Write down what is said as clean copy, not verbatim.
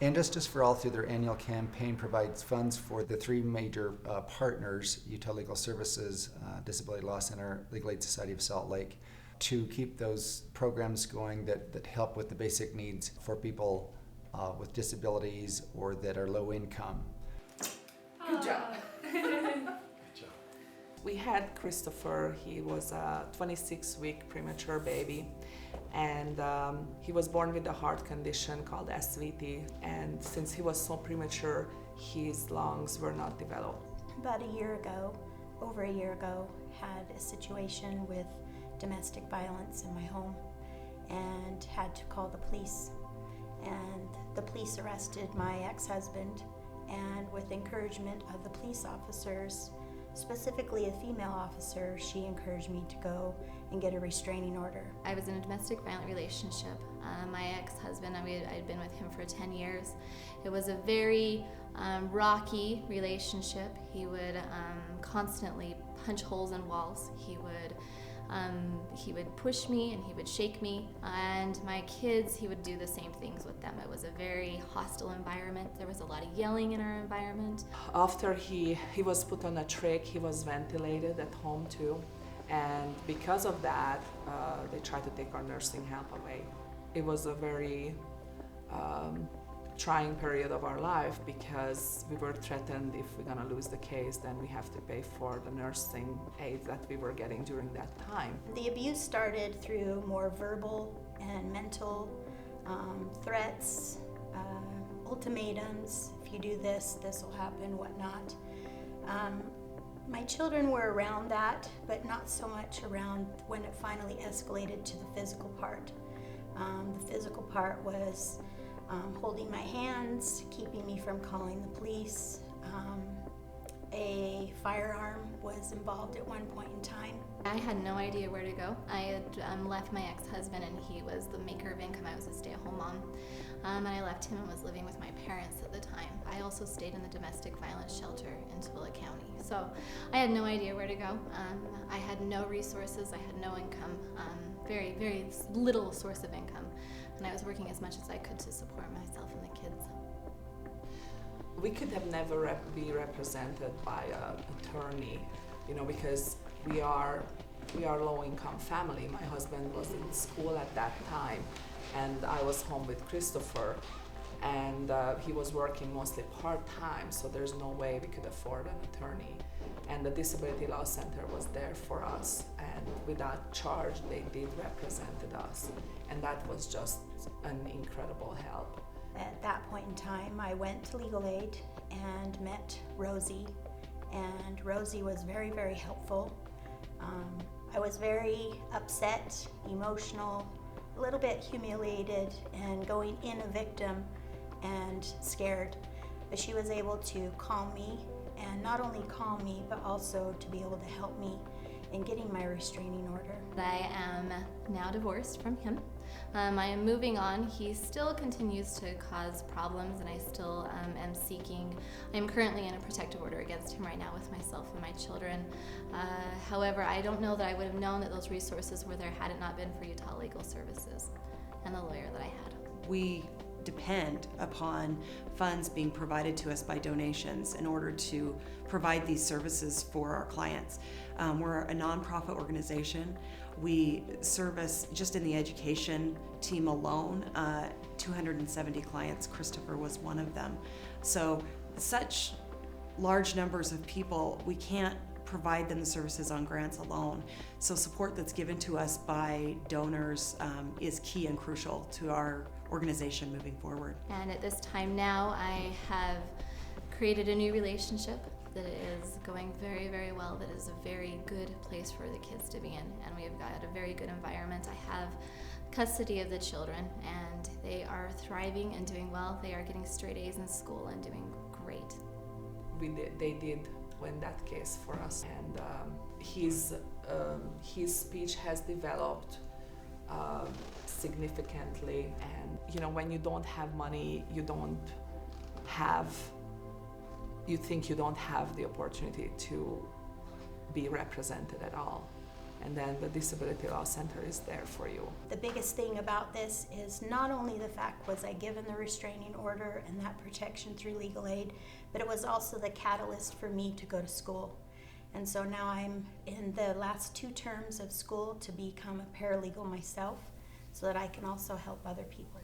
And Justice for All, through their annual campaign, provides funds for the three major partners, Utah Legal Services, Disability Law Center, Legal Aid Society of Salt Lake, to keep those programs going that help with the basic needs for people with disabilities or that are low income. Good job. We had Christopher. He was a 26-week premature baby, and he was born with a heart condition called SVT, and since he was so premature, his lungs were not developed. About a year ago, over a year ago, had a situation with domestic violence in my home and had to call the police. And the police arrested my ex-husband, and with encouragement of the police officers, specifically a female officer, she encouraged me to go and get a restraining order. I was in a domestic violent relationship. My ex-husband, I had been with him for 10 years. It was a very rocky relationship. He would constantly punch holes in walls. He would push me and he would shake me, and my kids, he would do the same things with them. It was a very hostile environment. There was a lot of yelling in our environment. After he was put on a trach, he was ventilated at home too, and because of that, they tried to take our nursing help away. It was a very trying period of our life because we were threatened if we're gonna lose the case, then we have to pay for the nursing aid that we were getting during that time. The abuse started through more verbal and mental threats, ultimatums. If you do this, this will happen, whatnot. My children were around that, but not so much around when it finally escalated to the physical part. The physical part was holding my hands, keeping me from calling the police. A firearm was involved at one point in time. I had no idea where to go. I had left my ex-husband, and he was the maker of income. I was a stay-at-home mom. And I left him and was living with my parents at the time. I also stayed in the domestic violence shelter in Tooele County. So I had no idea where to go. I had no resources. I had no income. Very, very little source of income. And I was working as much as I could to support myself and the kids. We could have never be represented by an attorney, because we are low-income family. My husband was in school at that time, and I was home with Christopher, and he was working mostly part-time, so there's no way we could afford an attorney. And the Disability Law Center was there for us, and without charge, they did represented us, and that was just an incredible help. At that point in time, I went to Legal Aid and met Rosie, and Rosie was very, very helpful. I was very upset, emotional, a little bit humiliated, and going in a victim and scared. But she was able to calm me, and not only calm me, but also to be able to help me in getting my restraining order. I am now divorced from him. I am moving on. He still continues to cause problems, and I still am seeking. I am currently in a protective order against him right now with myself and my children. However, I don't know that I would have known that those resources were there had it not been for Utah Legal Services and the lawyer that I had. We depend upon funds being provided to us by donations in order to provide these services for our clients. We're a nonprofit organization. We service, just in the education team alone, 270 clients. Christopher was one of them. So such large numbers of people, we can't provide them the services on grants alone. So support that's given to us by donors is key and crucial to our organization moving forward. And at this time now, I have created a new relationship that is going very, very well, that is a very good place for the kids to be in, and we've got a very good environment. I have custody of the children, and they are thriving and doing well. They are getting straight A's in school and doing great. They did win that case for us, and his speech has developed significantly. And when you don't have money, you think you don't have the opportunity to be represented at all. and then the Disability Law Center is there for you. The biggest thing about this is not only the fact was I given the restraining order and that protection through legal aid, but it was also the catalyst for me to go to school. And so now I'm in the last 2 terms of school to become a paralegal myself so that I can also help other people.